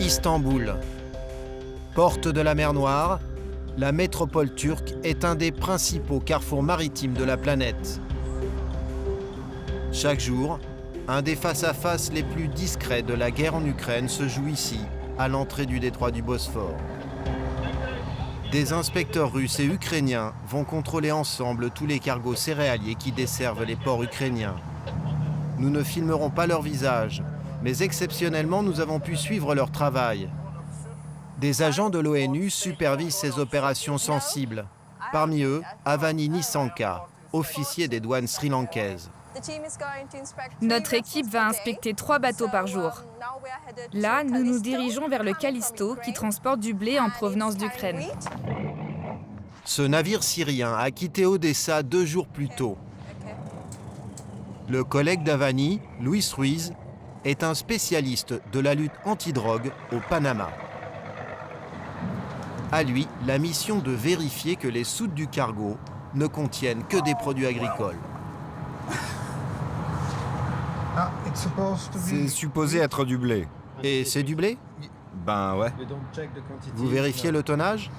Istanbul. Porte de la mer Noire, la métropole turque est un des principaux carrefours maritimes de la planète. Chaque jour, un des face-à-face les plus discrets de la guerre en Ukraine se joue ici, à l'entrée du détroit du Bosphore. Des inspecteurs russes et ukrainiens vont contrôler ensemble tous les cargos céréaliers qui desservent les ports ukrainiens. Nous ne filmerons pas leur visage, mais exceptionnellement, nous avons pu suivre leur travail. Des agents de l'ONU supervisent ces opérations sensibles. Parmi eux, Avani Nisanka, officier des douanes sri-lankaises. Notre équipe va inspecter 3 bateaux par jour. Là, nous nous dirigeons vers le Callisto qui transporte du blé en provenance d'Ukraine. Ce navire syrien a quitté Odessa 2 jours plus tôt. Le collègue d'Avani, Luis Ruiz, est un spécialiste de la lutte antidrogue au Panama. À lui, la mission de vérifier que les soutes du cargo ne contiennent que des produits agricoles. C'est supposé être du blé. Et c'est du blé? Ben ouais. Vous vérifiez le tonnage?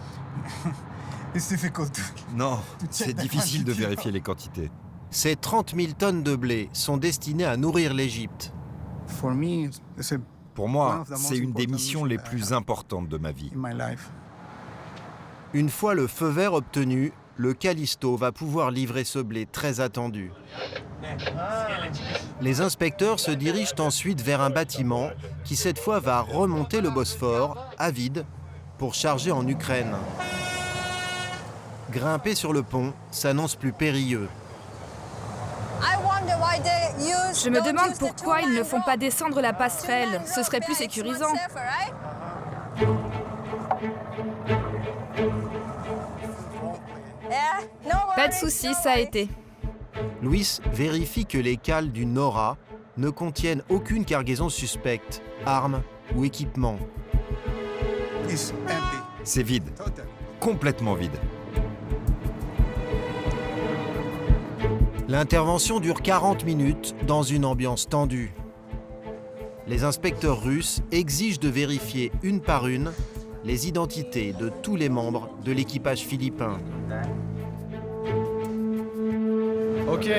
Non, c'est difficile de vérifier les quantités. Ces 30 000 tonnes de blé sont destinées à nourrir l'Égypte. Pour moi, c'est une des missions les plus importantes de ma vie. Une fois le feu vert obtenu, le Callisto va pouvoir livrer ce blé très attendu. Les inspecteurs se dirigent ensuite vers un bâtiment qui cette fois va remonter le Bosphore à vide pour charger en Ukraine. Grimper sur le pont s'annonce plus périlleux. Je me demande pourquoi ils ne font pas descendre la passerelle. Ce serait plus sécurisant. Pas de soucis, ça a été. Luis vérifie que les cales du Nora ne contiennent aucune cargaison suspecte, armes ou équipements. C'est vide. Complètement vide. L'intervention dure 40 minutes dans une ambiance tendue. Les inspecteurs russes exigent de vérifier une par une les identités de tous les membres de l'équipage philippin. Ok.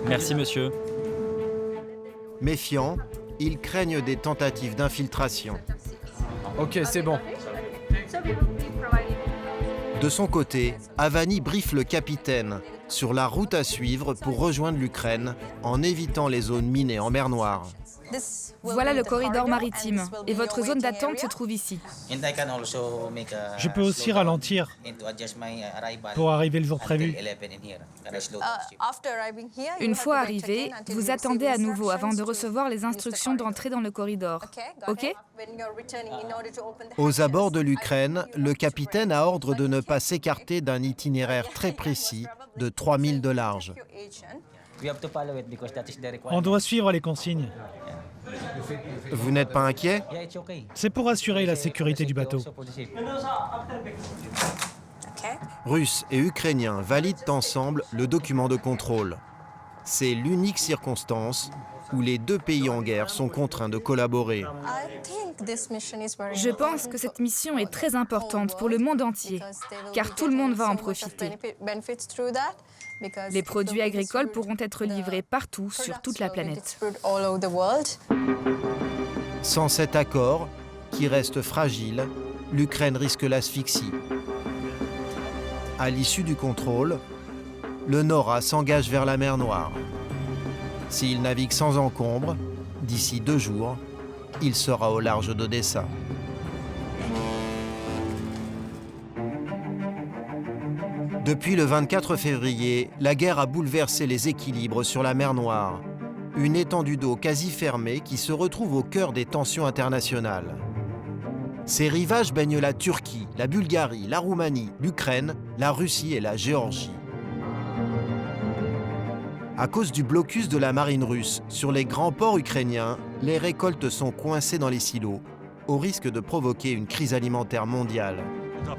Merci, monsieur. Méfiants, ils craignent des tentatives d'infiltration. Ok, c'est bon. De son côté, Avani briefe le capitaine sur la route à suivre pour rejoindre l'Ukraine en évitant les zones minées en mer Noire. Voilà le corridor maritime et votre zone d'attente se trouve ici. Je peux aussi ralentir pour arriver le jour prévu. Une fois arrivé, vous attendez à nouveau avant de recevoir les instructions d'entrer dans le corridor. OK? Aux abords de l'Ukraine, le capitaine a ordre de ne pas s'écarter d'un itinéraire très précis de 3000 de large. On doit suivre les consignes. Vous n'êtes pas inquiet? C'est pour assurer la sécurité du bateau. Russes et Ukrainiens valident ensemble le document de contrôle. C'est l'unique circonstance où les 2 pays en guerre sont contraints de collaborer. Je pense que cette mission est très importante pour le monde entier, car tout le monde va en profiter. Les produits agricoles pourront être livrés partout sur toute la planète. Sans cet accord, qui reste fragile, l'Ukraine risque l'asphyxie. À l'issue du contrôle, le Nora s'engage vers la mer Noire. S'il navigue sans encombre, d'ici 2 jours, il sera au large d'Odessa. Depuis le 24 février, la guerre a bouleversé les équilibres sur la mer Noire. Une étendue d'eau quasi fermée qui se retrouve au cœur des tensions internationales. Ses rivages baignent la Turquie, la Bulgarie, la Roumanie, l'Ukraine, la Russie et la Géorgie. À cause du blocus de la marine russe sur les grands ports ukrainiens, les récoltes sont coincées dans les silos, au risque de provoquer une crise alimentaire mondiale.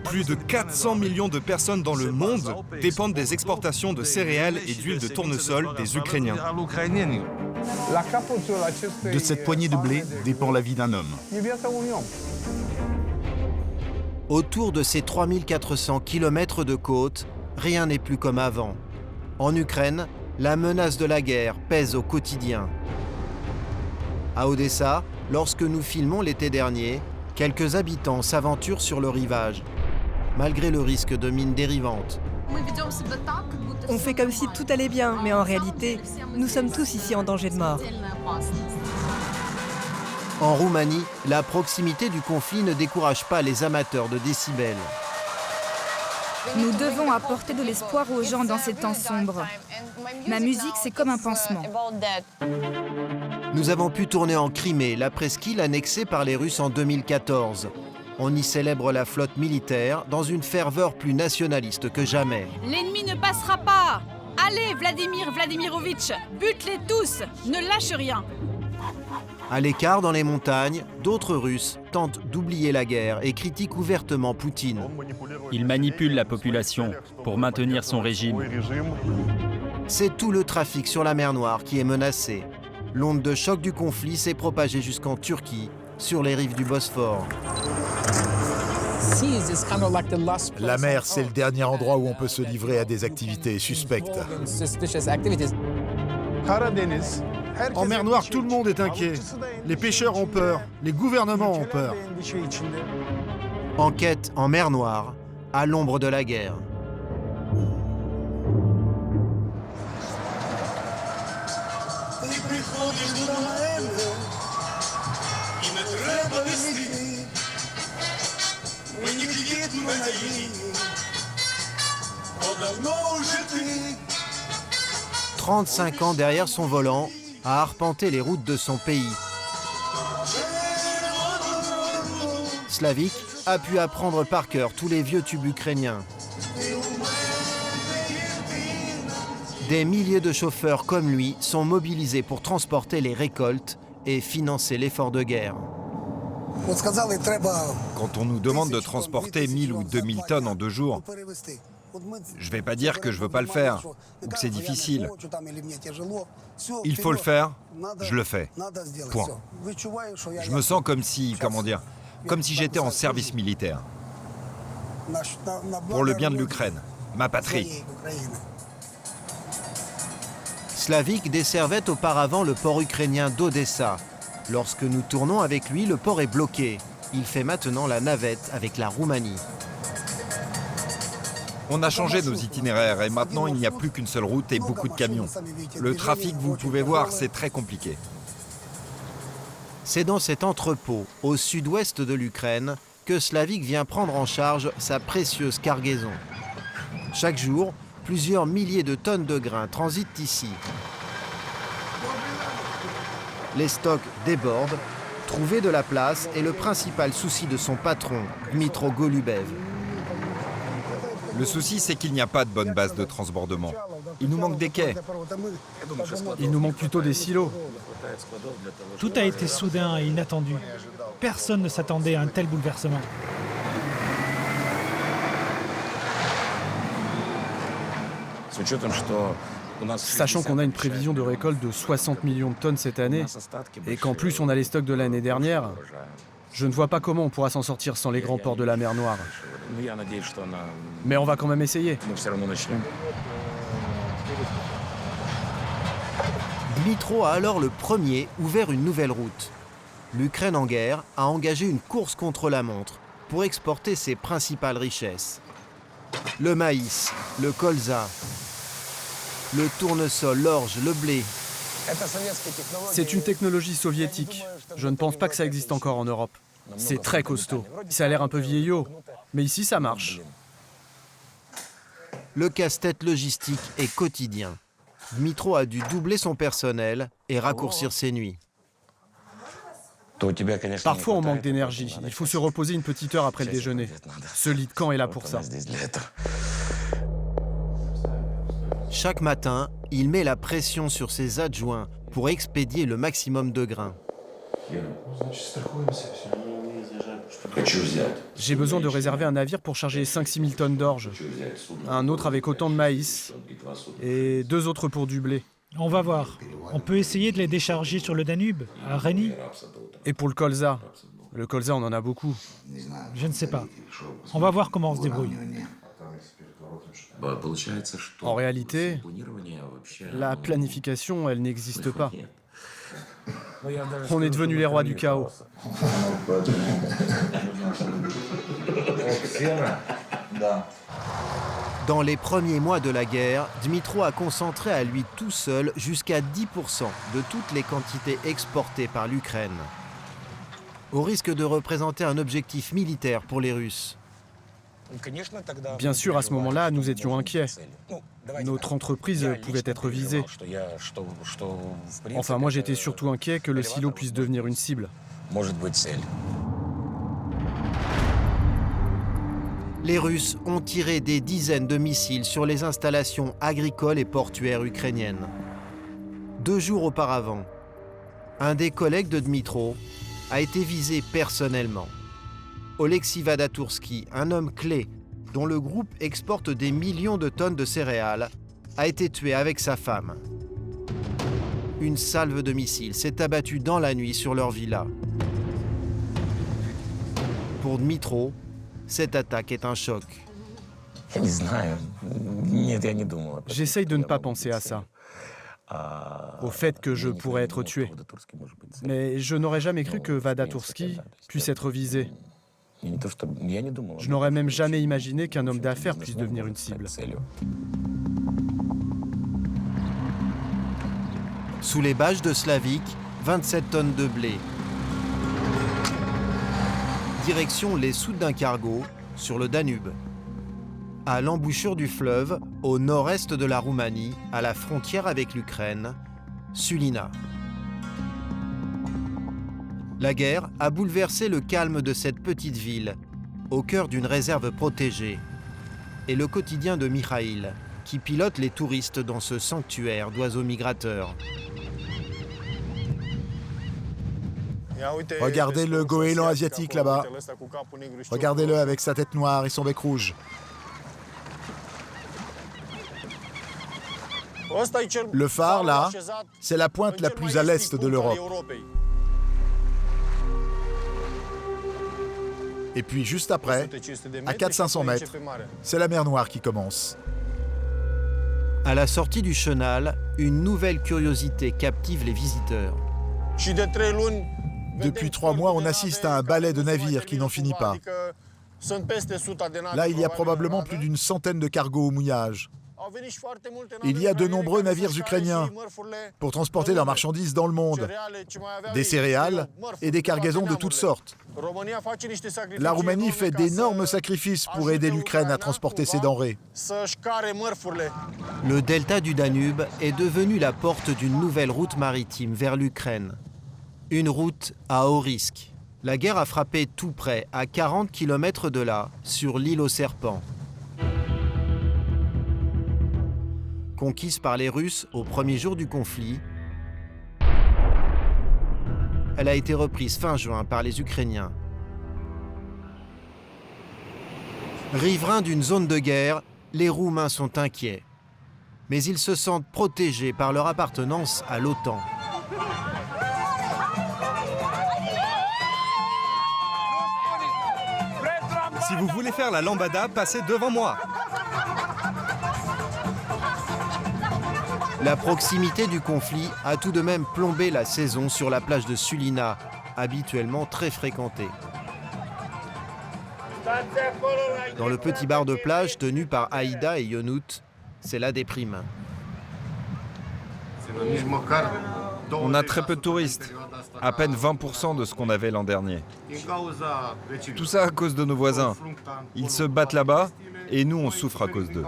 Plus de 400 millions de personnes dans le monde dépendent des exportations de céréales et d'huile de tournesol des Ukrainiens. De cette poignée de blé dépend la vie d'un homme. Autour de ces 3400 km de côte, rien n'est plus comme avant. En Ukraine, la menace de la guerre pèse au quotidien. À Odessa, lorsque nous filmons l'été dernier, quelques habitants s'aventurent sur le rivage, malgré le risque de mines dérivantes. On fait comme si tout allait bien, mais en réalité, nous sommes tous ici en danger de mort. En Roumanie, la proximité du conflit ne décourage pas les amateurs de décibels. Nous devons apporter de l'espoir aux gens dans ces temps sombres. Ma musique, c'est comme un pansement. Nous avons pu tourner en Crimée, la presqu'île annexée par les Russes en 2014. On y célèbre la flotte militaire dans une ferveur plus nationaliste que jamais. L'ennemi ne passera pas! Allez, Vladimir Vladimirovitch, bute-les tous! Ne lâche rien! À l'écart dans les montagnes, d'autres Russes tentent d'oublier la guerre et critiquent ouvertement Poutine. Il manipule la population pour maintenir son régime. C'est tout le trafic sur la mer Noire qui est menacé. L'onde de choc du conflit s'est propagée jusqu'en Turquie, sur les rives du Bosphore. La mer, c'est le dernier endroit où on peut se livrer à des activités suspectes. En mer Noire, tout le monde est inquiet. Les pêcheurs ont peur, les gouvernements ont peur. Enquête en mer Noire, à l'ombre de la guerre. « 35 ans derrière son volant, à arpenter les routes de son pays. Slavik a pu apprendre par cœur tous les vieux tubes ukrainiens. Des milliers de chauffeurs comme lui sont mobilisés pour transporter les récoltes et financer l'effort de guerre. Quand on nous demande de transporter 1000 ou 2000 tonnes en 2 jours, je ne vais pas dire que je ne veux pas le faire, ou que c'est difficile. Il faut le faire, je le fais. Point. Je me sens comme si, comme si j'étais en service militaire. Pour le bien de l'Ukraine, ma patrie. Slavik desservait auparavant le port ukrainien d'Odessa. Lorsque nous tournons avec lui, le port est bloqué. Il fait maintenant la navette avec la Roumanie. On a changé nos itinéraires et maintenant il n'y a plus qu'une seule route et beaucoup de camions. Le trafic, vous pouvez voir, c'est très compliqué. C'est dans cet entrepôt, au sud-ouest de l'Ukraine, que Slavik vient prendre en charge sa précieuse cargaison. Chaque jour, plusieurs milliers de tonnes de grains transitent ici. Les stocks débordent. Trouver de la place est le principal souci de son patron, Dmitro Golubev. Le souci, c'est qu'il n'y a pas de bonne base de transbordement. Il nous manque des quais. Il nous manque plutôt des silos. Tout a été soudain et inattendu. Personne ne s'attendait à un tel bouleversement. Sachant qu'on a une prévision de récolte de 60 millions de tonnes cette année, et qu'en plus on a les stocks de l'année dernière, je ne vois pas comment on pourra s'en sortir sans les grands ports de la mer Noire. Mais on va quand même essayer. Dmitro a alors le premier ouvert une nouvelle route. L'Ukraine en guerre a engagé une course contre la montre pour exporter ses principales richesses. Le maïs, le colza, le tournesol, l'orge, le blé. C'est une technologie soviétique. Je ne pense pas que ça existe encore en Europe. C'est très costaud. Ça a l'air un peu vieillot, mais ici ça marche. Le casse-tête logistique est quotidien. Dmitro a dû doubler son personnel et raccourcir ses nuits. Parfois on manque d'énergie. Il faut se reposer une petite heure après le déjeuner. Ce lit de camp est là pour ça. Chaque matin, il met la pression sur ses adjoints pour expédier le maximum de grains. J'ai besoin de réserver un navire pour charger 5-6 000 tonnes d'orge. Un autre avec autant de maïs. Et 2 autres pour du blé. On va voir. On peut essayer de les décharger sur le Danube, à Reni. Et pour le colza, Le colza, on en a beaucoup. Je ne sais pas. On va voir comment on se débrouille. En réalité, la planification, elle n'existe pas. On est devenus les rois du chaos. Dans les premiers mois de la guerre, Dmytro a concentré à lui tout seul jusqu'à 10% de toutes les quantités exportées par l'Ukraine. Au risque de représenter un objectif militaire pour les Russes. Bien sûr, à ce moment-là, nous étions inquiets. Notre entreprise pouvait être visée. Enfin, moi, j'étais surtout inquiet que le silo puisse devenir une cible. Les Russes ont tiré des dizaines de missiles sur les installations agricoles et portuaires ukrainiennes. 2 jours auparavant, un des collègues de Dmytro a été visé personnellement. Oleksiy Vadatursky, un homme clé dont le groupe exporte des millions de tonnes de céréales, a été tué avec sa femme. Une salve de missiles s'est abattue dans la nuit sur leur villa. Pour Dmytro, cette attaque est un choc. J'essaye de ne pas penser à ça, au fait que je pourrais être tué. Mais je n'aurais jamais cru que Vadatursky puisse être visé. Je n'aurais même jamais imaginé qu'un homme d'affaires puisse devenir une cible. Sous les bâches de Slavik, 27 tonnes de blé. Direction les soutes d'un cargo sur le Danube. À l'embouchure du fleuve, au nord-est de la Roumanie, à la frontière avec l'Ukraine, Sulina. La guerre a bouleversé le calme de cette petite ville, au cœur d'une réserve protégée, et le quotidien de Mikhaïl, qui pilote les touristes dans ce sanctuaire d'oiseaux migrateurs. Regardez le goéland asiatique là-bas. Regardez-le avec sa tête noire et son bec rouge. Le phare, là, c'est la pointe la plus à l'est de l'Europe. Et puis juste après, à 400-500 mètres, c'est la mer Noire qui commence. À la sortie du chenal, une nouvelle curiosité captive les visiteurs. Depuis 3 mois, on assiste à un balai de navires qui n'en finit pas. Là, il y a probablement plus d'une centaine de cargos au mouillage. Il y a de nombreux navires ukrainiens pour transporter leurs marchandises dans le monde. Des céréales et des cargaisons de toutes sortes. La Roumanie fait d'énormes sacrifices pour aider l'Ukraine à transporter ses denrées. Le delta du Danube est devenu la porte d'une nouvelle route maritime vers l'Ukraine. Une route à haut risque. La guerre a frappé tout près, à 40 km de là, sur l'île aux serpents. Conquise par les Russes au premier jour du conflit, elle a été reprise fin juin par les Ukrainiens. Riverains d'une zone de guerre, les Roumains sont inquiets. Mais ils se sentent protégés par leur appartenance à l'OTAN. Si vous voulez faire la lambada, passez devant moi. La proximité du conflit a tout de même plombé la saison sur la plage de Sulina, habituellement très fréquentée. Dans le petit bar de plage tenu par Aïda et Yonut, c'est la déprime. On a très peu de touristes, à peine 20% de ce qu'on avait l'an dernier. Tout ça à cause de nos voisins. Ils se battent là-bas et nous on souffre à cause d'eux.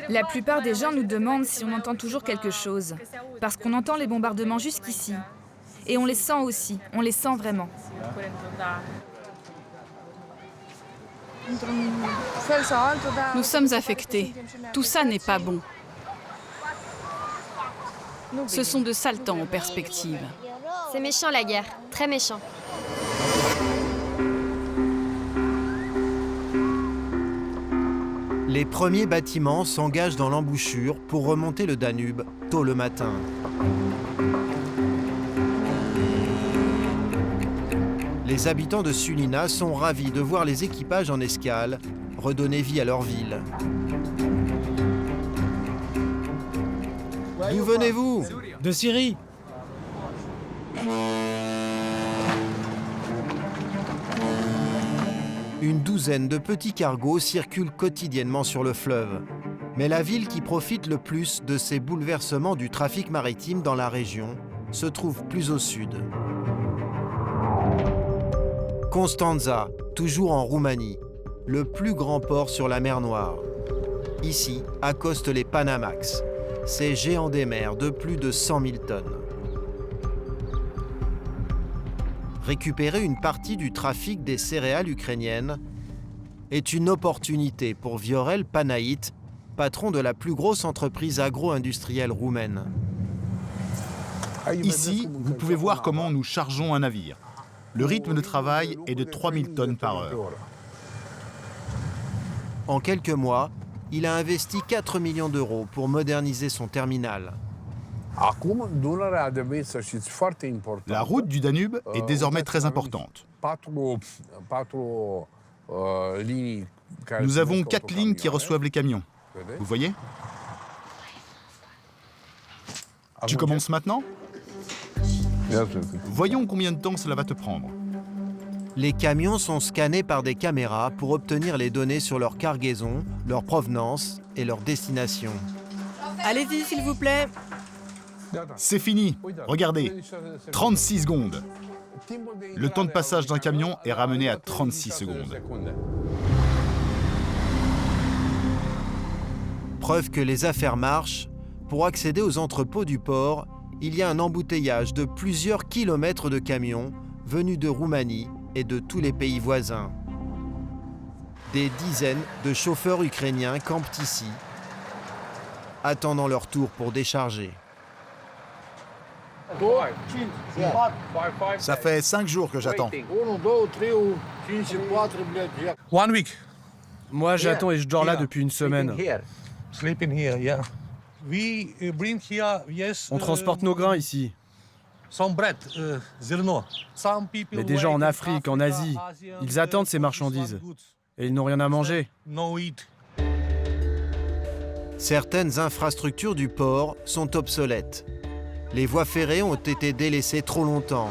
La plupart des gens nous demandent si on entend toujours quelque chose, parce qu'on entend les bombardements jusqu'ici. Et on les sent aussi, on les sent vraiment. Nous sommes affectés. Tout ça n'est pas bon. Ce sont de sales temps en perspective. C'est méchant la guerre, très méchant. Les premiers bâtiments s'engagent dans l'embouchure pour remonter le Danube tôt le matin. Les habitants de Sulina sont ravis de voir les équipages en escale redonner vie à leur ville. D'où venez-vous? De Syrie. Une douzaine de petits cargos circulent quotidiennement sur le fleuve. Mais la ville qui profite le plus de ces bouleversements du trafic maritime dans la région se trouve plus au sud. Constanța, toujours en Roumanie, le plus grand port sur la mer Noire. Ici, accostent les Panamax, ces géants des mers de plus de 100 000 tonnes. Récupérer une partie du trafic des céréales ukrainiennes est une opportunité pour Viorel Panaït, patron de la plus grosse entreprise agro-industrielle roumaine. Ici, vous pouvez voir comment nous chargeons un navire. Le rythme de travail est de 3000 tonnes par heure. En quelques mois, il a investi 4 millions d'euros pour moderniser son terminal. La route du Danube est désormais très importante. Nous avons 4 lignes qui reçoivent les camions. Vous voyez? Tu commences maintenant? Voyons combien de temps cela va te prendre. Les camions sont scannés par des caméras pour obtenir les données sur leur cargaison, leur provenance et leur destination. Allez-y, s'il vous plaît. C'est fini. Regardez. 36 secondes. Le temps de passage d'un camion est ramené à 36 secondes. Preuve que les affaires marchent, pour accéder aux entrepôts du port, il y a un embouteillage de plusieurs kilomètres de camions venus de Roumanie et de tous les pays voisins. Des dizaines de chauffeurs ukrainiens campent ici, attendant leur tour pour décharger. Ça fait 5 jours que j'attends. Moi, j'attends et je dors là depuis une semaine. On transporte nos grains ici. Mais des gens en Afrique, en Asie, ils attendent ces marchandises. Et ils n'ont rien à manger. Certaines infrastructures du port sont obsolètes. Les voies ferrées ont été délaissées trop longtemps.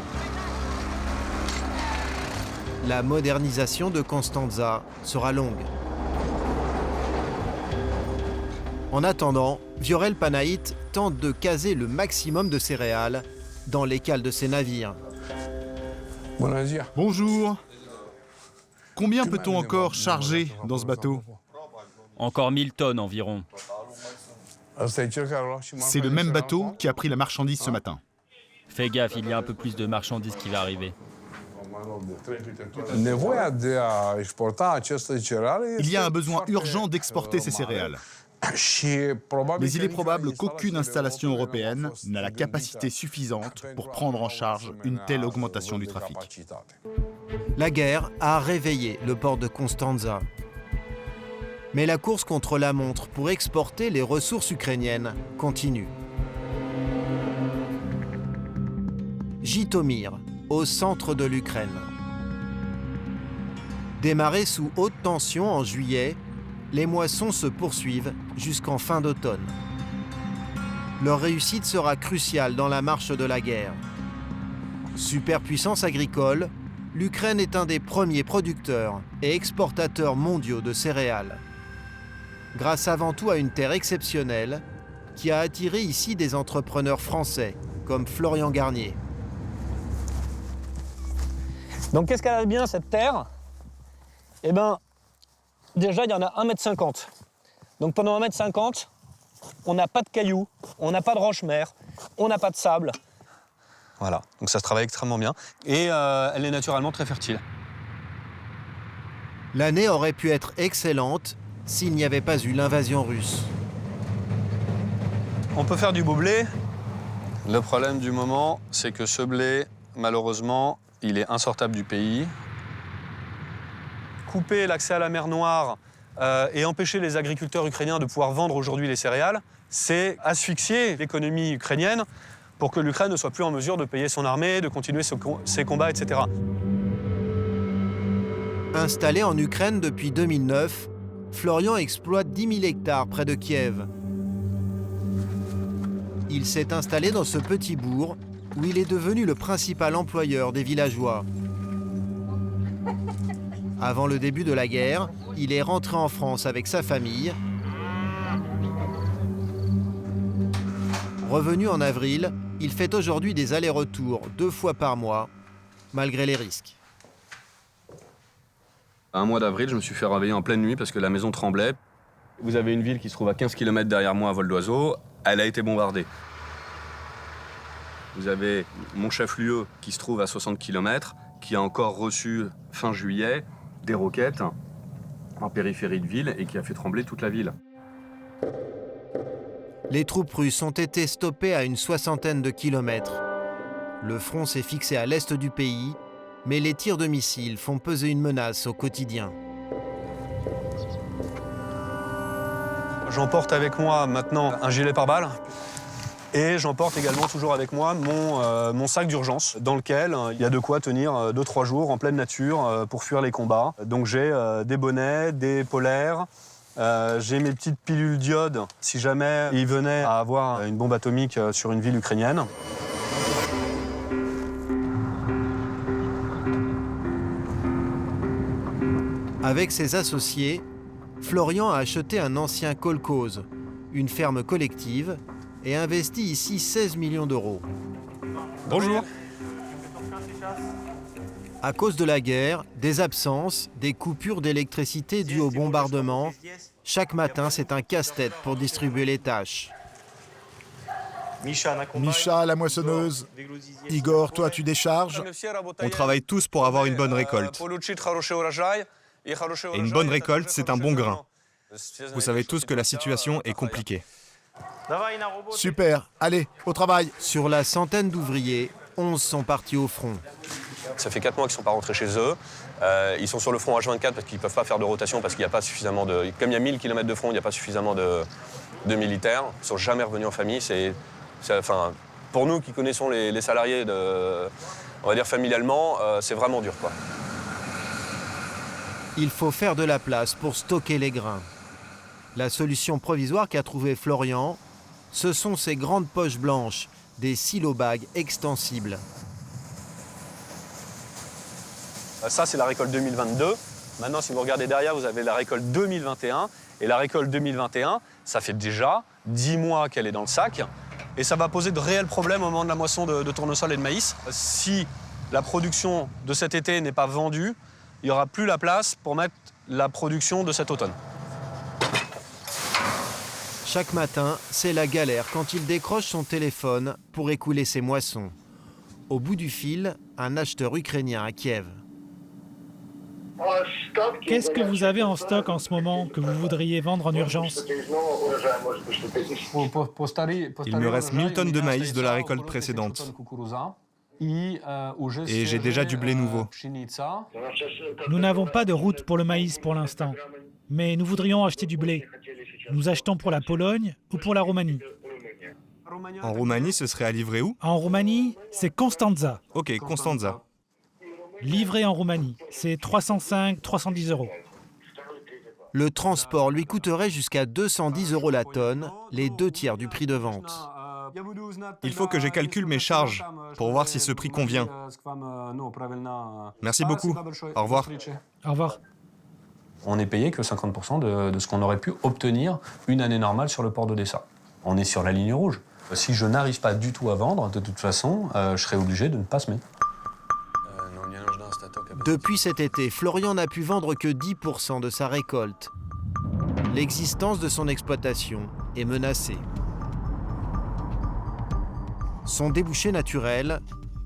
La modernisation de Constanța sera longue. En attendant, Viorel Panaït tente de caser le maximum de céréales dans les cales de ses navires. Bonjour. Combien peut-on encore charger dans ce bateau? Encore 1000 tonnes environ. C'est le même bateau qui a pris la marchandise ce matin. Fais gaffe, il y a un peu plus de marchandises qui va arriver. Il y a un besoin urgent d'exporter ces céréales. Mais il est probable qu'aucune installation européenne n'a la capacité suffisante pour prendre en charge une telle augmentation du trafic. La guerre a réveillé le port de Constanța. Mais la course contre la montre pour exporter les ressources ukrainiennes continue. Jytomyr, au centre de l'Ukraine. Démarré sous haute tension en juillet, les moissons se poursuivent jusqu'en fin d'automne. Leur réussite sera cruciale dans la marche de la guerre. Superpuissance agricole, l'Ukraine est un des premiers producteurs et exportateurs mondiaux de céréales. Grâce avant tout à une terre exceptionnelle qui a attiré ici des entrepreneurs français comme Florian Garnier. Donc qu'est-ce qu'elle a bien cette terre? Eh bien, déjà il y en a 1,50 m. Donc pendant 1,50 m, on n'a pas de cailloux, on n'a pas de roche-mère, on n'a pas de sable. Voilà, donc ça se travaille extrêmement bien. Et elle est naturellement très fertile. L'année aurait pu être excellente s'il n'y avait pas eu l'invasion russe. On peut faire du beau blé. Le problème du moment, c'est que ce blé, malheureusement, il est insortable du pays. Couper l'accès à la mer Noire et empêcher les agriculteurs ukrainiens de pouvoir vendre aujourd'hui les céréales, c'est asphyxier l'économie ukrainienne pour que l'Ukraine ne soit plus en mesure de payer son armée, de continuer ses combats, etc. Installé en Ukraine depuis 2009, Florian exploite 10 000 hectares près de Kiev. Il s'est installé dans ce petit bourg où il est devenu le principal employeur des villageois. Avant le début de la guerre, il est rentré en France avec sa famille. Revenu en avril, il fait aujourd'hui des allers-retours 2 fois par mois, malgré les risques. Un mois d'avril, je me suis fait réveiller en pleine nuit parce que la maison tremblait. Vous avez une ville qui se trouve à 15 km derrière moi à vol d'oiseau. Elle a été bombardée. Vous avez mon chef-lieu qui se trouve à 60 km, qui a encore reçu, fin juillet, des roquettes en périphérie de ville et qui a fait trembler toute la ville. Les troupes russes ont été stoppées à une 60aine de kilomètres. Le front s'est fixé à l'est du pays, mais les tirs de missiles font peser une menace au quotidien. J'emporte avec moi maintenant un gilet pare-balles et j'emporte également toujours avec moi mon sac d'urgence dans lequel il y a de quoi tenir 2-3 jours en pleine nature pour fuir les combats. Donc j'ai des bonnets, des polaires, j'ai mes petites pilules d'iode si jamais il venait à avoir une bombe atomique sur une ville ukrainienne. Avec ses associés, Florian a acheté un ancien kolkhoz, une ferme collective, et investi ici 16 millions d'euros. Bonjour. À cause de la guerre, des absences, des coupures d'électricité dues au bombardement, chaque matin c'est un casse-tête pour distribuer les tâches. Misha, la moissonneuse. Igor, toi tu décharges. On travaille tous pour avoir une bonne récolte. Et une bonne récolte, c'est un bon grain. Vous savez tous que la situation est compliquée. Super, allez, au travail. Sur la centaine d'ouvriers, 11 sont partis au front. Ça fait 4 mois qu'ils ne sont pas rentrés chez eux. Ils sont sur le front H24 parce qu'ils ne peuvent pas faire de rotation, parce qu'il n'y a pas suffisamment de... Comme il y a 1000 km de front, il n'y a pas suffisamment de militaires. Ils ne sont jamais revenus en famille. Enfin, pour nous qui connaissons les salariés, on va dire familialement, c'est vraiment dur, quoi. Il faut faire de la place pour stocker les grains. La solution provisoire qu'a trouvée Florian, ce sont ces grandes poches blanches, des silo-bags extensibles. Ça, c'est la récolte 2022. Maintenant, si vous regardez derrière, vous avez la récolte 2021. Et la récolte 2021, ça fait déjà 10 mois qu'elle est dans le sac. Et ça va poser de réels problèmes au moment de la moisson de tournesol et de maïs. Si la production de cet été n'est pas vendue, il n'y aura plus la place pour mettre la production de cet automne. Chaque matin, c'est la galère quand il décroche son téléphone pour écouler ses moissons. Au bout du fil, un acheteur ukrainien à Kiev. Qu'est-ce que vous avez en stock en ce moment que vous voudriez vendre en urgence? Il me reste 1000 tonnes de maïs de la récolte précédente. Et j'ai déjà du blé nouveau. Nous n'avons pas de route pour le maïs pour l'instant, mais nous voudrions acheter du blé. Nous achetons pour la Pologne ou pour la Roumanie. En Roumanie, ce serait à livrer où? En Roumanie, c'est Constanța. Ok, Constanța. Livré en Roumanie, c'est 305-310 €. Le transport lui coûterait jusqu'à 210 € la tonne, les 2/3 du prix de vente. Il faut que je calcule mes charges pour voir si ce prix convient. Merci beaucoup. Au revoir. Au revoir. On n'est payé que 50% de ce qu'on aurait pu obtenir une année normale sur le port d'Odessa. On est sur la ligne rouge. Si je n'arrive pas du tout à vendre, de toute façon, je serai obligé de ne pas semer. Depuis cet été, Florian n'a pu vendre que 10% de sa récolte. L'existence de son exploitation est menacée. Son débouché naturel,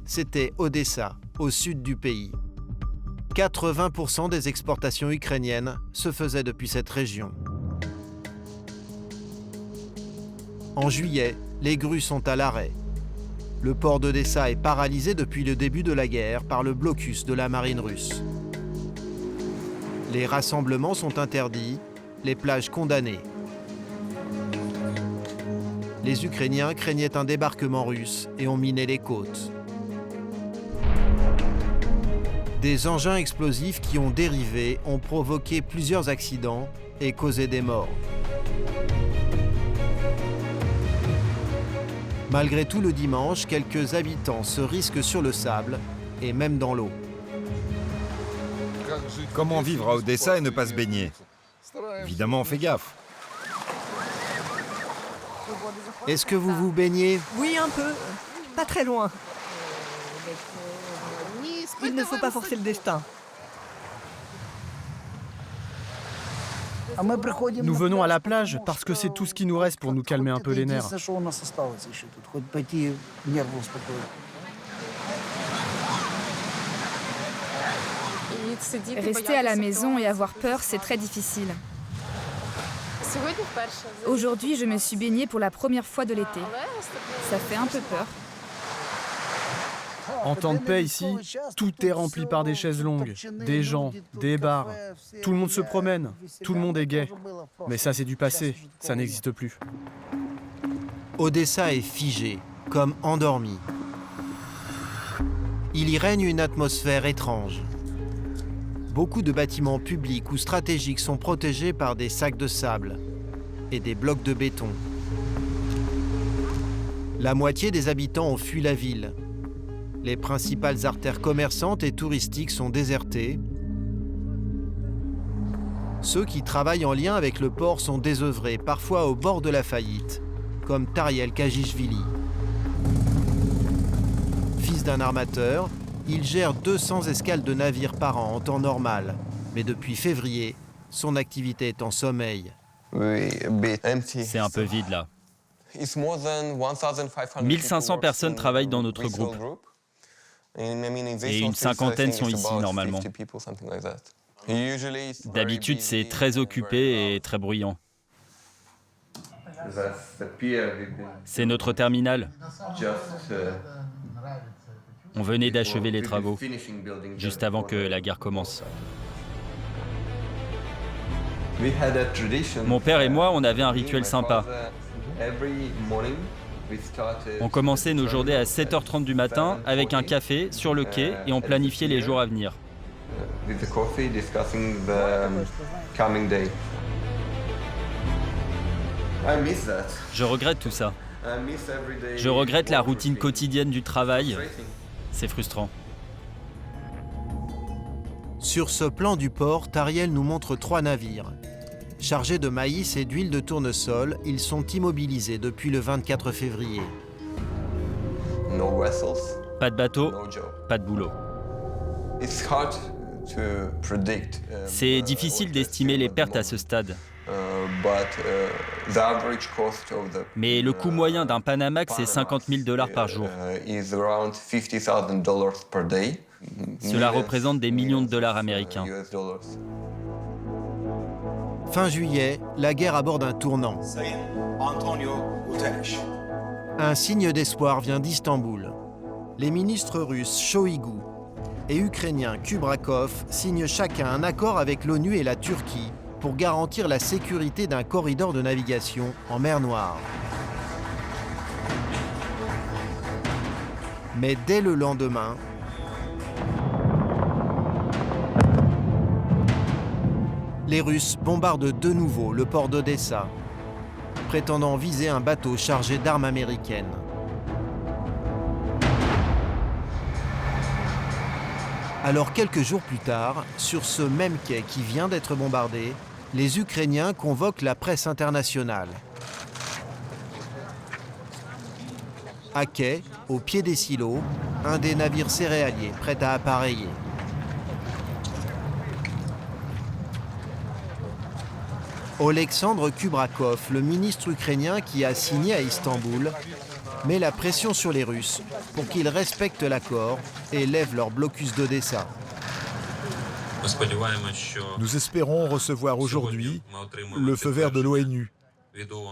c'était Odessa, au sud du pays. 80% des exportations ukrainiennes se faisaient depuis cette région. En juillet, les grues sont à l'arrêt. Le port d'Odessa est paralysé depuis le début de la guerre par le blocus de la marine russe. Les rassemblements sont interdits, les plages condamnées. Les Ukrainiens craignaient un débarquement russe et ont miné les côtes. Des engins explosifs qui ont dérivé ont provoqué plusieurs accidents et causé des morts. Malgré tout, le dimanche, quelques habitants se risquent sur le sable et même dans l'eau. Comment vivre à Odessa et ne pas se baigner? Évidemment, on fait gaffe. Est-ce que vous vous baignez? Oui, un peu. Pas très loin. Il ne faut pas forcer le destin. Nous venons à la plage parce que c'est tout ce qui nous reste pour nous calmer un peu les nerfs. Rester à la maison et avoir peur, c'est très difficile. Aujourd'hui, je me suis baignée pour la première fois de l'été. Ça fait un peu peur. En temps de paix ici, tout est rempli par des chaises longues, des gens, des bars. Tout le monde se promène, tout le monde est gai. Mais ça, c'est du passé, ça n'existe plus. Odessa est figée, comme endormie. Il y règne une atmosphère étrange. Beaucoup de bâtiments publics ou stratégiques sont protégés par des sacs de sable et des blocs de béton. La moitié des habitants ont fui la ville. Les principales artères commerçantes et touristiques sont désertées. Ceux qui travaillent en lien avec le port sont désœuvrés, parfois au bord de la faillite, comme Tariel Kajishvili. Fils d'un armateur, il gère 200 escales de navires par an en temps normal. Mais depuis février, son activité est en sommeil. C'est un peu vide là. 1500 personnes travaillent dans notre groupe. Et une cinquantaine sont ici normalement. D'habitude, c'est très occupé et très bruyant. C'est notre terminal. On venait d'achever les travaux, juste avant que la guerre commence. Mon père et moi, on avait un rituel sympa. On commençait nos journées à 7h30 du matin avec un café sur le quai et on planifiait les jours à venir. Je regrette tout ça. Je regrette la routine quotidienne du travail. C'est frustrant. Sur ce plan du port, Tariel nous montre 3 navires. Chargés de maïs et d'huile de tournesol, ils sont immobilisés depuis le 24 février. Pas de bateau, pas de boulot. C'est difficile d'estimer les pertes à ce stade. Mais le coût moyen d'un Panamax est $50 000 par jour. Cela représente des millions de dollars américains. Fin juillet, la guerre aborde un tournant. Un signe d'espoir vient d'Istanbul. Les ministres russes Shoigu et ukrainiens Kubrakov signent chacun un accord avec l'ONU et la Turquie pour garantir la sécurité d'un corridor de navigation en mer Noire. Mais dès le lendemain, les Russes bombardent de nouveau le port d'Odessa, prétendant viser un bateau chargé d'armes américaines. Alors quelques jours plus tard, sur ce même quai qui vient d'être bombardé, les Ukrainiens convoquent la presse internationale. À quai, au pied des silos, un des navires céréaliers prêt à appareiller. Oleksandr Kubrakov, le ministre ukrainien qui a signé à Istanbul, met la pression sur les Russes pour qu'ils respectent l'accord et lèvent leur blocus d'Odessa. Nous espérons recevoir aujourd'hui le feu vert de l'ONU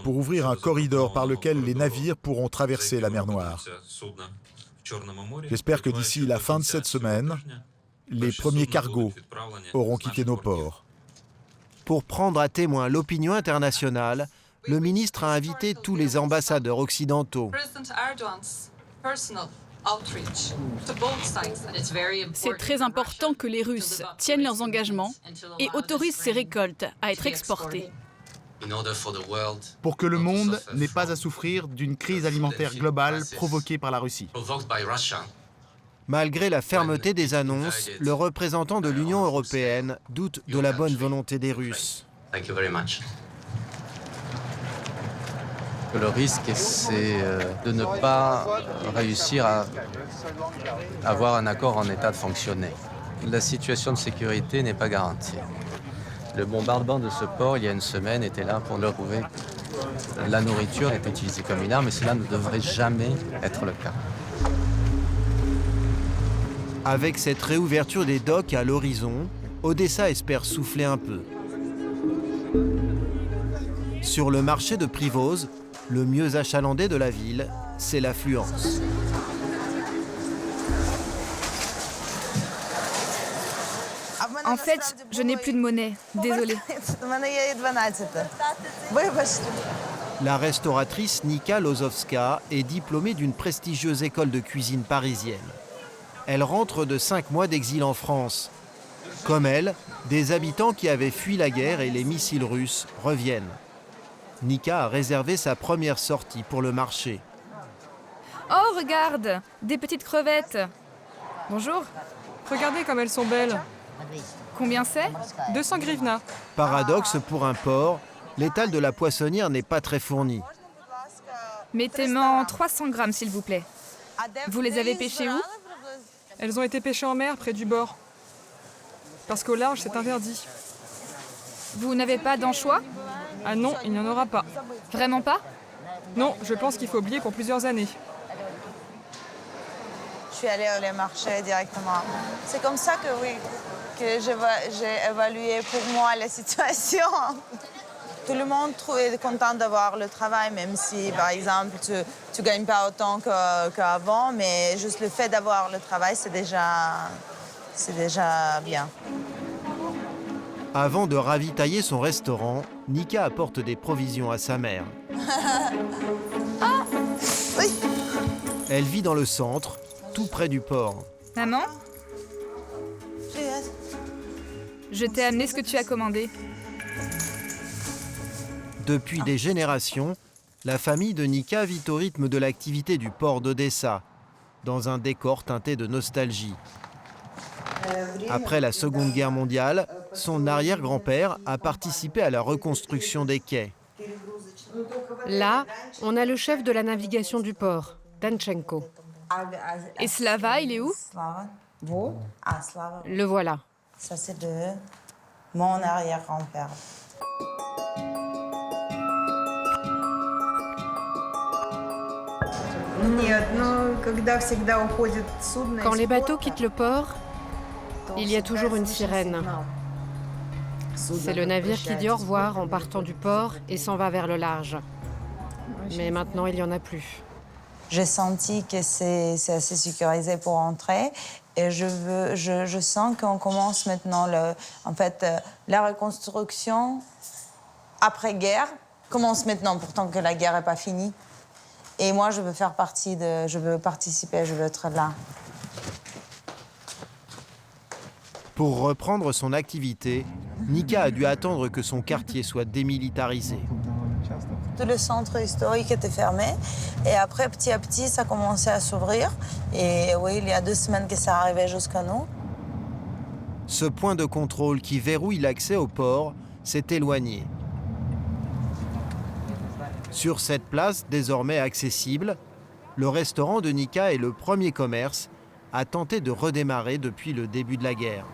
pour ouvrir un corridor par lequel les navires pourront traverser la mer Noire. J'espère que d'ici la fin de cette semaine, les premiers cargos auront quitté nos ports. Pour prendre à témoin l'opinion internationale, le ministre a invité tous les ambassadeurs occidentaux. C'est très important que les Russes tiennent leurs engagements et autorisent ces récoltes à être exportées. Pour que le monde n'ait pas à souffrir d'une crise alimentaire globale provoquée par la Russie. Malgré la fermeté des annonces, le représentant de l'Union européenne doute de la bonne volonté des Russes. Le risque, c'est de ne pas réussir à avoir un accord en état de fonctionner. La situation de sécurité n'est pas garantie. Le bombardement de ce port, il y a une semaine, était là pour le prouver. La nourriture est utilisée comme une arme, et cela ne devrait jamais être le cas. Avec cette réouverture des docks à l'horizon, Odessa espère souffler un peu. Sur le marché de Privoz, le mieux achalandé de la ville, c'est l'affluence. En fait, je n'ai plus de monnaie. Désolée. La restauratrice Nika Lozovska est diplômée d'une prestigieuse école de cuisine parisienne. Elle rentre de 5 mois d'exil en France. Comme elle, des habitants qui avaient fui la guerre et les missiles russes reviennent. Nika a réservé sa première sortie pour le marché. Oh, regarde, des petites crevettes. Bonjour. Regardez comme elles sont belles. Combien c'est ? 200 grivnas. Paradoxe pour un port, l'étal de la poissonnière n'est pas très fourni. Mettez-moi 300 grammes, s'il vous plaît. Vous les avez pêchées où ? Elles ont été pêchées en mer, près du bord. Parce qu'au large, c'est interdit. Vous n'avez pas d'anchois ? Ah non, il n'y en aura pas. Vraiment pas ? Non, je pense qu'il faut oublier pour plusieurs années. Je suis allée au marché directement. C'est comme ça que oui, que j'ai évalué pour moi la situation. Tout le monde trouvait content d'avoir le travail, même si, par exemple, tu ne gagnes pas autant qu'avant, mais juste le fait d'avoir le travail, c'est déjà bien. Avant de ravitailler son restaurant, Nika apporte des provisions à sa mère. Ah oui. Elle vit dans le centre, tout près du port. Maman ? Je t'ai amené ce que tu as commandé. Depuis des générations, la famille de Nika vit au rythme de l'activité du port d'Odessa, dans un décor teinté de nostalgie. Après la Seconde Guerre mondiale, son arrière-grand-père a participé à la reconstruction des quais. Là, on a le chef de la navigation du port, Danchenko. Et Slava, il est où ? Le voilà. Ça, c'est de mon arrière-grand-père. Quand les bateaux quittent le port, il y a toujours une sirène. C'est le navire qui dit au revoir en partant du port et s'en va vers le large. Mais maintenant, il n'y en a plus. J'ai senti que c'est assez sécurisé pour entrer et je sens qu'on commence maintenant la reconstruction après-guerre commence maintenant, pourtant que la guerre n'est pas finie. Et moi, je veux faire partie je veux participer, je veux être là. Pour reprendre son activité, Nika a dû attendre que son quartier soit démilitarisé. Tout le centre historique était fermé. Et après, petit à petit, ça commençait à s'ouvrir. Et oui, il y a 2 semaines que ça arrivait jusqu'à nous. Ce point de contrôle qui verrouille l'accès au port s'est éloigné. Sur cette place, désormais accessible, le restaurant de Nika est le premier commerce à tenter de redémarrer depuis le début de la guerre.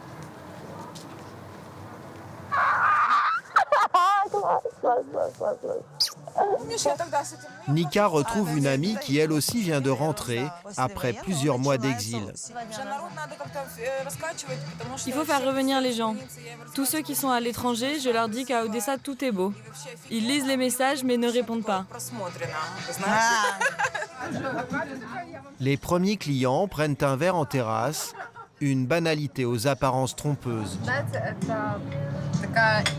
Nika retrouve une amie qui elle aussi vient de rentrer après plusieurs mois d'exil. Il faut faire revenir les gens. Tous ceux qui sont à l'étranger, je leur dis qu'à Odessa tout est beau. Ils lisent les messages mais ne répondent pas. Les premiers clients prennent un verre en terrasse, une banalité aux apparences trompeuses.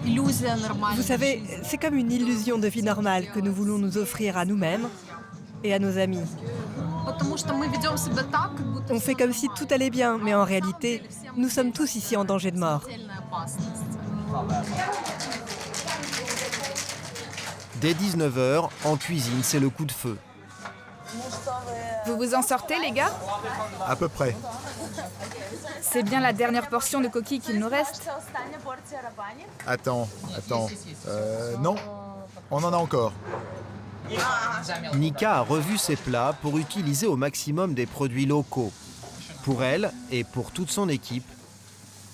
Vous savez, c'est comme une illusion de vie normale que nous voulons nous offrir à nous-mêmes et à nos amis. On fait comme si tout allait bien, mais en réalité, nous sommes tous ici en danger de mort. Dès 19h, en cuisine, c'est le coup de feu. Vous vous en sortez, les gars? À peu près. C'est bien la dernière portion de coquilles qu'il nous reste. Attends. Non, on en a encore. Nika a revu ses plats pour utiliser au maximum des produits locaux. Pour elle et pour toute son équipe,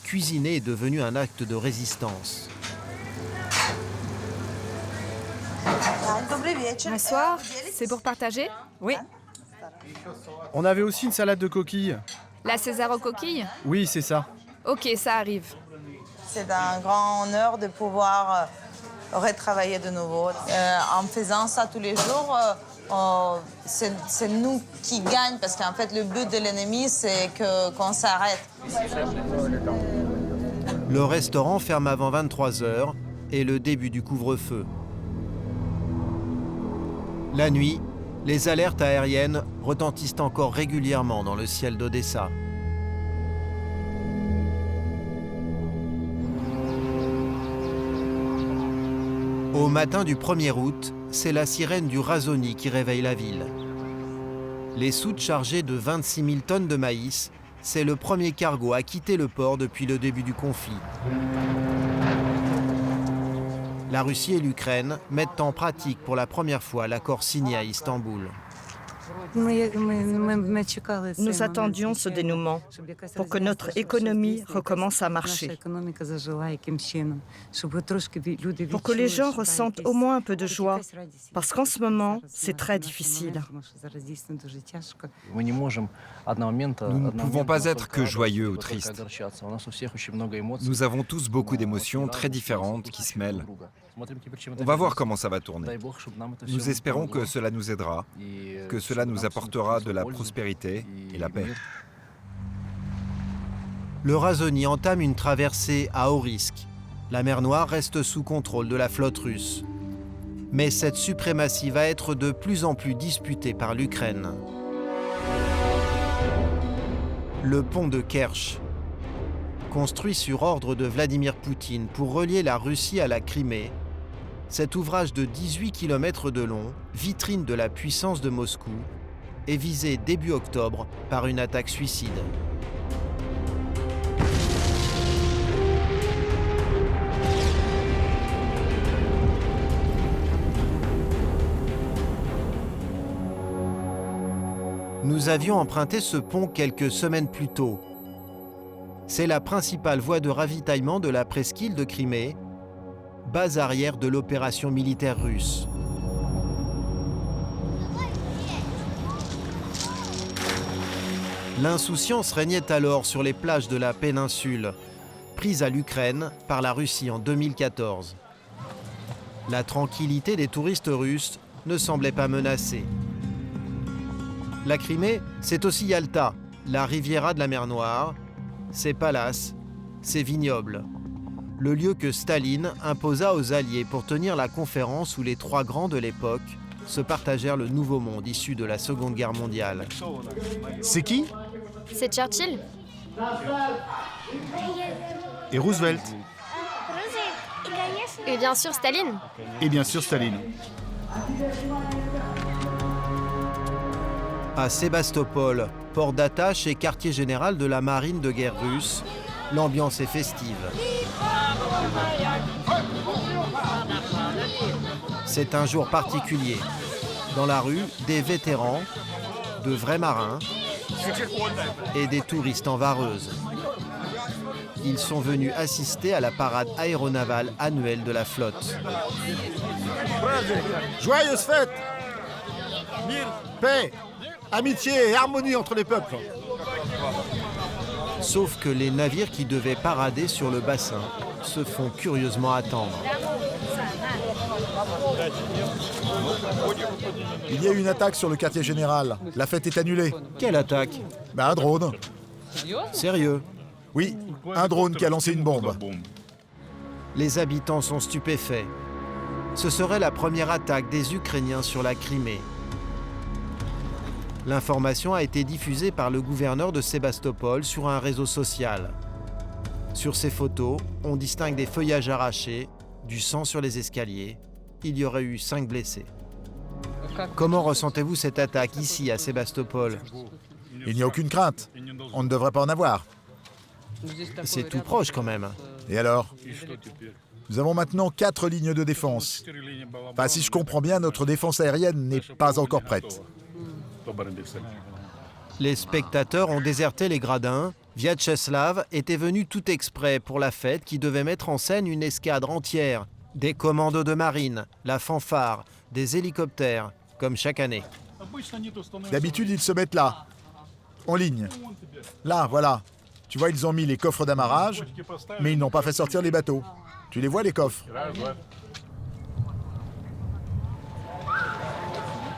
cuisiner est devenu un acte de résistance. Bonsoir, c'est pour partager? Oui. On avait aussi une salade de coquilles. La César aux coquilles? Oui, c'est ça. Ok, ça arrive. C'est un grand honneur de pouvoir retravailler de nouveau. En faisant ça tous les jours, c'est nous qui gagnons parce qu'en fait, le but de l'ennemi, c'est qu'on s'arrête. Le restaurant ferme avant 23h et le début du couvre-feu. La nuit, les alertes aériennes retentissent encore régulièrement dans le ciel d'Odessa. Au matin du 1er août, c'est la sirène du Razoni qui réveille la ville. Les soutes chargées de 26 000 tonnes de maïs, c'est le premier cargo à quitter le port depuis le début du conflit. La Russie et l'Ukraine mettent en pratique pour la première fois l'accord signé à Istanbul. Nous attendions ce dénouement pour que notre économie recommence à marcher. Pour que les gens ressentent au moins un peu de joie, parce qu'en ce moment, c'est très difficile. Nous ne pouvons pas être que joyeux ou tristes. Nous avons tous beaucoup d'émotions très différentes qui se mêlent. On va voir comment ça va tourner. Nous espérons que cela nous aidera, que cela nous apportera de la prospérité et la paix. Le Razoni entame une traversée à haut risque. La mer Noire reste sous contrôle de la flotte russe. Mais cette suprématie va être de plus en plus disputée par l'Ukraine. Le pont de Kerch, construit sur ordre de Vladimir Poutine pour relier la Russie à la Crimée, cet ouvrage de 18 km de long, vitrine de la puissance de Moscou, est visé début octobre par une attaque suicide. Nous avions emprunté ce pont quelques semaines plus tôt. C'est la principale voie de ravitaillement de la presqu'île de Crimée, base arrière de l'opération militaire russe. L'insouciance régnait alors sur les plages de la péninsule, prise à l'Ukraine par la Russie en 2014. La tranquillité des touristes russes ne semblait pas menacée. La Crimée, c'est aussi Yalta, la Riviera de la mer Noire, ses palaces, ses vignobles. Le lieu que Staline imposa aux Alliés pour tenir la conférence où les trois grands de l'époque se partagèrent le nouveau monde issu de la Seconde Guerre mondiale. C'est qui? C'est Churchill. Et Roosevelt. Et bien sûr Staline. Et bien sûr Staline. À Sébastopol, port d'attache et quartier général de la marine de guerre russe, l'ambiance est festive. C'est un jour particulier. Dans la rue, des vétérans, de vrais marins et des touristes en vareuse. Ils sont venus assister à la parade aéronavale annuelle de la flotte. Joyeuses fêtes! Paix, amitié et harmonie entre les peuples. Sauf que les navires qui devaient parader sur le bassin se font curieusement attendre. Il y a eu une attaque sur le quartier général. La fête est annulée. Quelle attaque? Un drone. Sérieux? Oui, un drone qui a lancé une bombe. Les habitants sont stupéfaits. Ce serait la première attaque des Ukrainiens sur la Crimée. L'information a été diffusée par le gouverneur de Sébastopol sur un réseau social. Sur ces photos, on distingue des feuillages arrachés, du sang sur les escaliers. Il y aurait eu 5 blessés. Comment ressentez-vous cette attaque ici, à Sébastopol? Il n'y a aucune crainte. On ne devrait pas en avoir. C'est tout proche quand même. Et alors? Nous avons maintenant 4 lignes de défense. Enfin, si je comprends bien, notre défense aérienne n'est pas encore prête. Les spectateurs ont déserté les gradins. Vyacheslav était venu tout exprès pour la fête qui devait mettre en scène une escadre entière. Des commandos de marine, la fanfare, des hélicoptères, comme chaque année. D'habitude, ils se mettent là, en ligne. Là, voilà. Tu vois, ils ont mis les coffres d'amarrage, mais ils n'ont pas fait sortir les bateaux. Tu les vois, les coffres?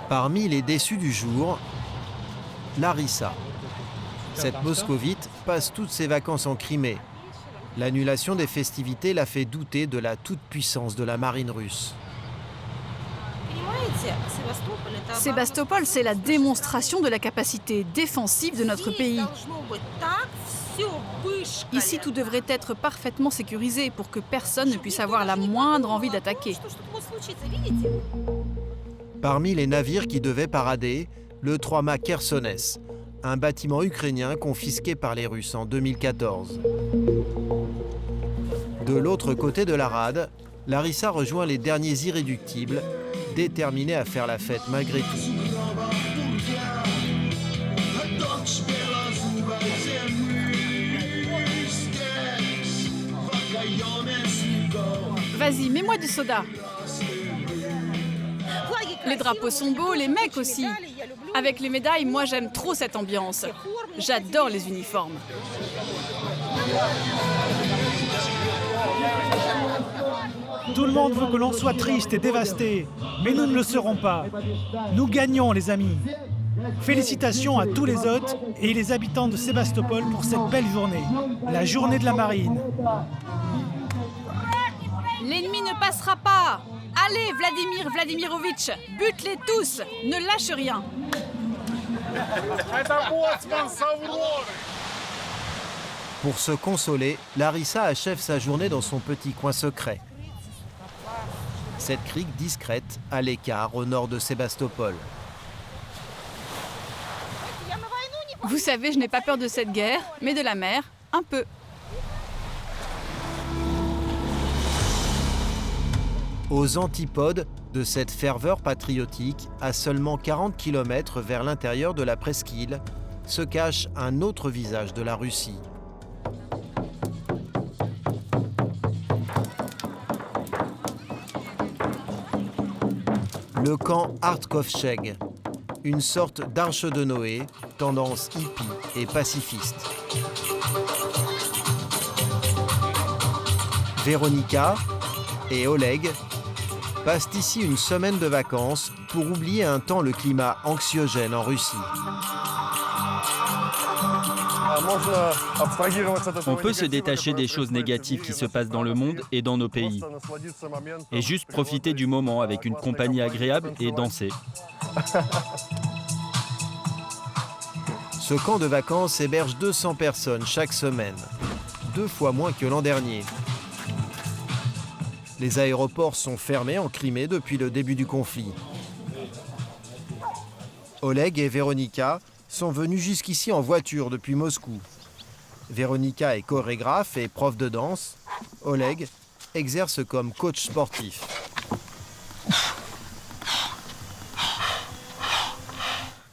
Parmi les déçus du jour, Larissa. Cette moscovite passe toutes ses vacances en Crimée. L'annulation des festivités l'a fait douter de la toute-puissance de la marine russe. Sébastopol, c'est la démonstration de la capacité défensive de notre pays. Ici, tout devrait être parfaitement sécurisé pour que personne ne puisse avoir la moindre envie d'attaquer. Parmi les navires qui devaient parader, le 3 mâts Kersonès, un bâtiment ukrainien confisqué par les Russes en 2014. De l'autre côté de la rade, Larissa rejoint les derniers irréductibles, déterminés à faire la fête malgré tout. Vas-y, mets-moi du soda. Les drapeaux sont beaux, les mecs aussi. Avec les médailles, moi j'aime trop cette ambiance. J'adore les uniformes. Tout le monde veut que l'on soit triste et dévasté, mais nous ne le serons pas. Nous gagnons, les amis. Félicitations à tous les hôtes et les habitants de Sébastopol pour cette belle journée, la journée de la marine. L'ennemi ne passera pas. Allez, Vladimir Vladimirovitch, bute-les tous, ne lâche rien. Pour se consoler, Larissa achève sa journée dans son petit coin secret. Cette crique discrète, à l'écart, au nord de Sébastopol. Vous savez, je n'ai pas peur de cette guerre, mais de la mer, un peu. Aux antipodes de cette ferveur patriotique, à seulement 40 km vers l'intérieur de la presqu'île, se cache un autre visage de la Russie. Le camp Artkovcheg, une sorte d'arche de Noé, tendance hippie et pacifiste. Véronica et Oleg passent ici une semaine de vacances pour oublier un temps le climat anxiogène en Russie. On peut se détacher des choses négatives qui se passent dans le monde et dans nos pays. Et juste profiter du moment avec une compagnie agréable et danser. Ce camp de vacances héberge 200 personnes chaque semaine, 2 fois moins que l'an dernier. Les aéroports sont fermés en Crimée depuis le début du conflit. Oleg et Véronica sont venus jusqu'ici en voiture depuis Moscou. Véronica est chorégraphe et prof de danse. Oleg exerce comme coach sportif.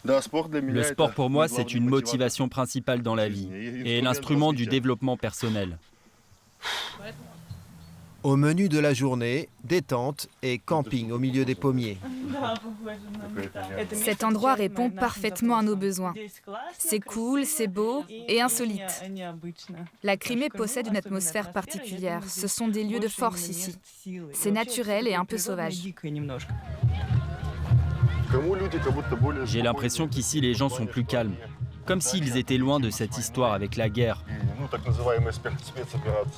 Le sport pour moi, c'est une motivation principale dans la vie et l'instrument du développement personnel. Au menu de la journée, détente et camping au milieu des pommiers. Cet endroit répond parfaitement à nos besoins. C'est cool, c'est beau et insolite. La Crimée possède une atmosphère particulière. Ce sont des lieux de force ici. C'est naturel et un peu sauvage. J'ai l'impression qu'ici les gens sont plus calmes, comme s'ils étaient loin de cette histoire avec la guerre.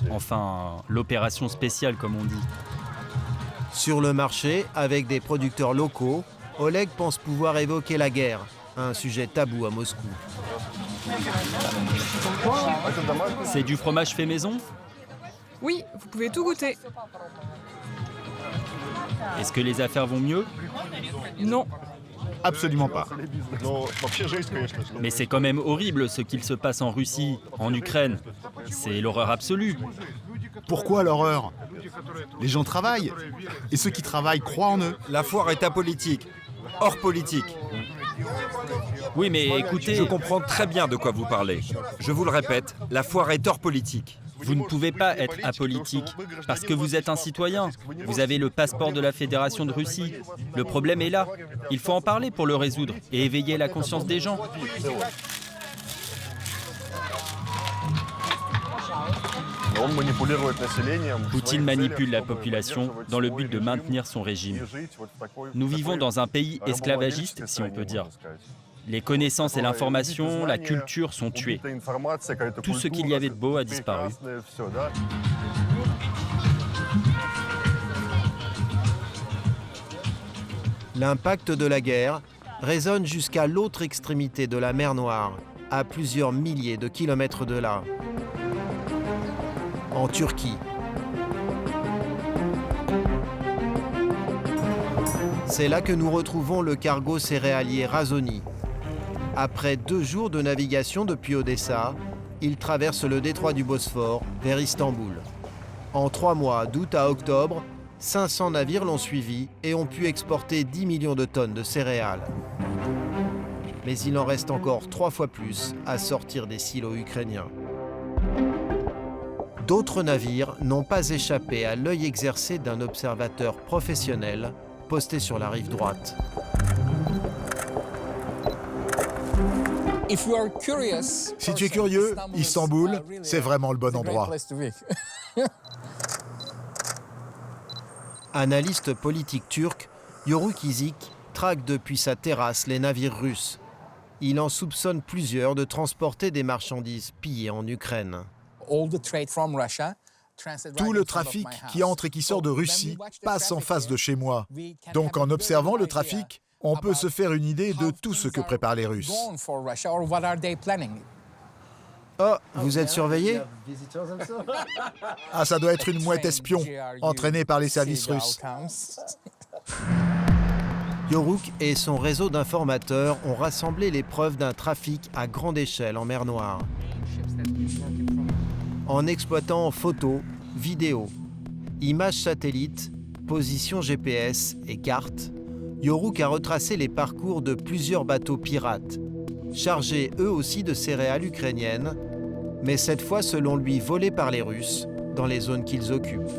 Enfin, l'opération spéciale comme on dit. Sur le marché, avec des producteurs locaux, Oleg pense pouvoir évoquer la guerre, un sujet tabou à Moscou. C'est du fromage fait maison? Oui, vous pouvez tout goûter. Est-ce que les affaires vont mieux? Non. Absolument pas. Mais c'est quand même horrible ce qu'il se passe en Russie, en Ukraine. C'est l'horreur absolue. Pourquoi l'horreur? Les gens travaillent, et ceux qui travaillent croient en eux. La foire est apolitique, hors politique. Oui, mais écoutez... Je comprends très bien de quoi vous parlez. Je vous le répète, la foire est hors politique. Vous ne pouvez pas être apolitique, parce que vous êtes un citoyen. Vous avez le passeport de la Fédération de Russie. Le problème est là. Il faut en parler pour le résoudre et éveiller la conscience des gens. Poutine manipule la population dans le but de maintenir son régime. Nous vivons dans un pays esclavagiste, si on peut dire. Les connaissances et l'information, la culture sont tuées. Tout ce qu'il y avait de beau a disparu. L'impact de la guerre résonne jusqu'à l'autre extrémité de la mer Noire, à plusieurs milliers de kilomètres de là, en Turquie. C'est là que nous retrouvons le cargo céréalier Razoni. Après 2 jours de navigation depuis Odessa, il traverse le détroit du Bosphore vers Istanbul. En 3 mois, d'août à octobre, 500 navires l'ont suivi et ont pu exporter 10 millions de tonnes de céréales. Mais il en reste encore 3 fois plus à sortir des silos ukrainiens. D'autres navires n'ont pas échappé à l'œil exercé d'un observateur professionnel posté sur la rive droite. Si tu es curieux, Istanbul, c'est vraiment le bon endroit. Analyste politique turc, Yoruk Izik traque depuis sa terrasse les navires russes. Il en soupçonne plusieurs de transporter des marchandises pillées en Ukraine. Tout le trafic qui entre et qui sort de Russie passe en face de chez moi. Donc en observant le trafic, on peut se faire une idée de tout ce que préparent les Russes. Oh, vous êtes surveillé? Ah, ça doit être une mouette espion, entraînée par les services russes. Yoruk et son réseau d'informateurs ont rassemblé les preuves d'un trafic à grande échelle en mer Noire. En exploitant photos, vidéos, images satellites, positions GPS et cartes, Yoruk a retracé les parcours de plusieurs bateaux pirates, chargés eux aussi de céréales ukrainiennes, mais cette fois selon lui volés par les Russes dans les zones qu'ils occupent.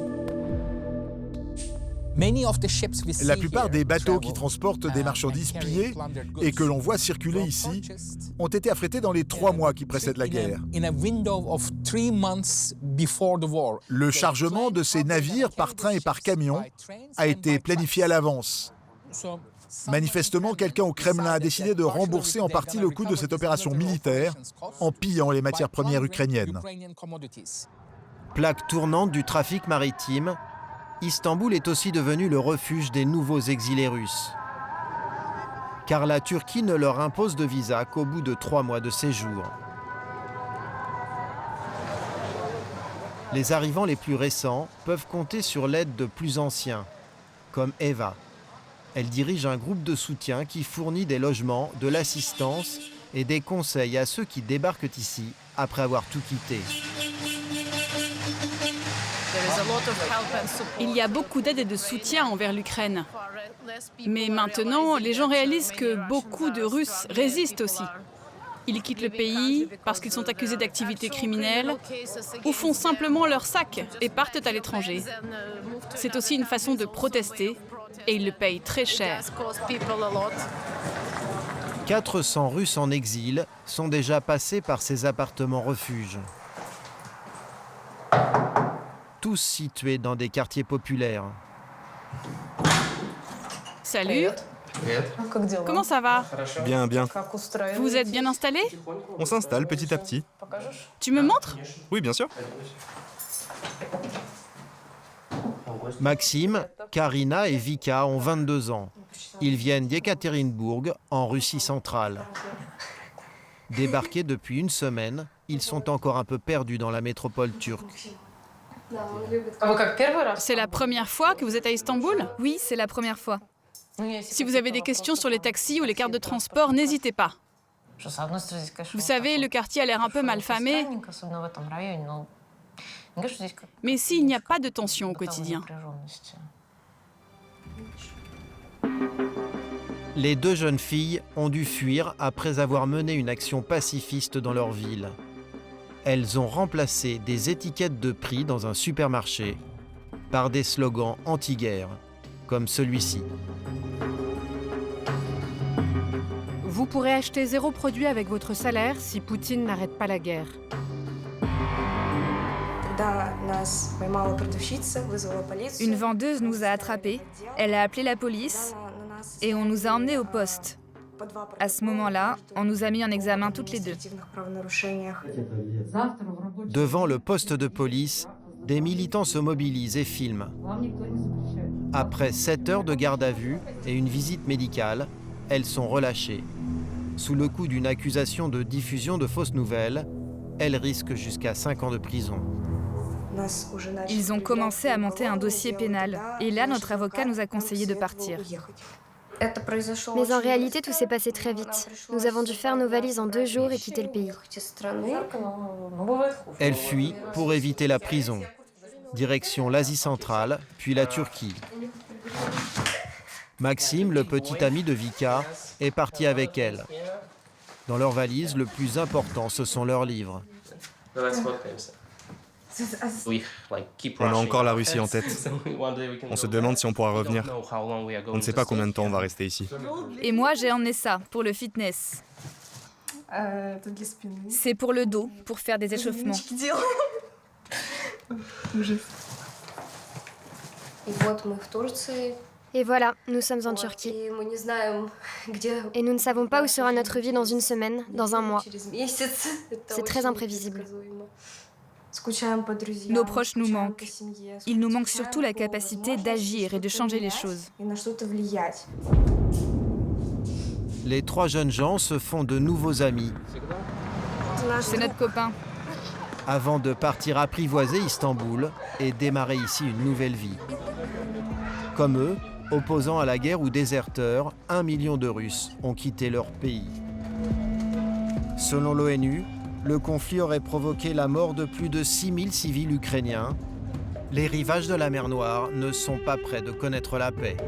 La plupart des bateaux qui transportent des marchandises pillées et que l'on voit circuler ici ont été affrétés dans les 3 mois qui précèdent la guerre. Le chargement de ces navires par train et par camion a été planifié à l'avance. Manifestement, quelqu'un au Kremlin a décidé de rembourser en partie le coût de cette opération militaire en pillant les matières premières ukrainiennes. Plaque tournante du trafic maritime, Istanbul est aussi devenu le refuge des nouveaux exilés russes. Car la Turquie ne leur impose de visa qu'au bout de 3 mois de séjour. Les arrivants les plus récents peuvent compter sur l'aide de plus anciens, comme Eva. Elle dirige un groupe de soutien qui fournit des logements, de l'assistance et des conseils à ceux qui débarquent ici après avoir tout quitté. Il y a beaucoup d'aide et de soutien envers l'Ukraine. Mais maintenant, les gens réalisent que beaucoup de Russes résistent aussi. Ils quittent le pays parce qu'ils sont accusés d'activités criminelles ou font simplement leur sac et partent à l'étranger. C'est aussi une façon de protester et ils le payent très cher. 400 Russes en exil sont déjà passés par ces appartements refuges. Tous situés dans des quartiers populaires. Salut. Comment ça va? Bien, bien. Vous êtes bien installé? On s'installe petit à petit. Tu me montres? Oui, bien sûr. Maxime, Karina et Vika ont 22 ans. Ils viennent d'Ekaterinbourg, en Russie centrale. Débarqués depuis une semaine, ils sont encore un peu perdus dans la métropole turque. C'est la première fois que vous êtes à Istanbul? Oui, c'est la première fois. Si vous avez des questions sur les taxis ou les cartes de transport, n'hésitez pas. Vous savez, le quartier a l'air un peu malfamé, mais ici, il n'y a pas de tension au quotidien. Les deux jeunes filles ont dû fuir après avoir mené une action pacifiste dans leur ville. Elles ont remplacé des étiquettes de prix dans un supermarché par des slogans anti-guerre, comme celui-ci. Vous pourrez acheter 0 produit avec votre salaire si Poutine n'arrête pas la guerre. Une vendeuse nous a attrapés, elle a appelé la police et on nous a emmenés au poste. À ce moment-là, on nous a mis en examen toutes les deux. Devant le poste de police, des militants se mobilisent et filment. Après 7 heures de garde à vue et une visite médicale, elles sont relâchées. Sous le coup d'une accusation de diffusion de fausses nouvelles, elles risquent jusqu'à 5 ans de prison. Ils ont commencé à monter un dossier pénal et là, notre avocat nous a conseillé de partir. Mais en réalité, tout s'est passé très vite. Nous avons dû faire nos valises en 2 jours et quitter le pays. Elles fuient pour éviter la prison. Direction l'Asie centrale, puis la Turquie. Maxime, le petit ami de Vika, est parti avec elle. Dans leurs valises, le plus important, ce sont leurs livres. On a encore la Russie en tête. On se demande si on pourra revenir. On ne sait pas combien de temps on va rester ici. Et moi, j'ai emmené ça pour le fitness. C'est pour le dos, pour faire des échauffements. Et voilà, nous sommes en Turquie. Et nous ne savons pas où sera notre vie dans une semaine, dans un mois. C'est très imprévisible. Nos proches nous manquent. Il nous manque surtout la capacité d'agir et de changer les choses. Les 3 jeunes gens se font de nouveaux amis. C'est notre copain. Avant de partir apprivoiser Istanbul et démarrer ici une nouvelle vie. Comme eux, opposants à la guerre ou déserteurs, 1 million de Russes ont quitté leur pays. Selon l'ONU, le conflit aurait provoqué la mort de plus de 6000 civils ukrainiens. Les rivages de la mer Noire ne sont pas près de connaître la paix.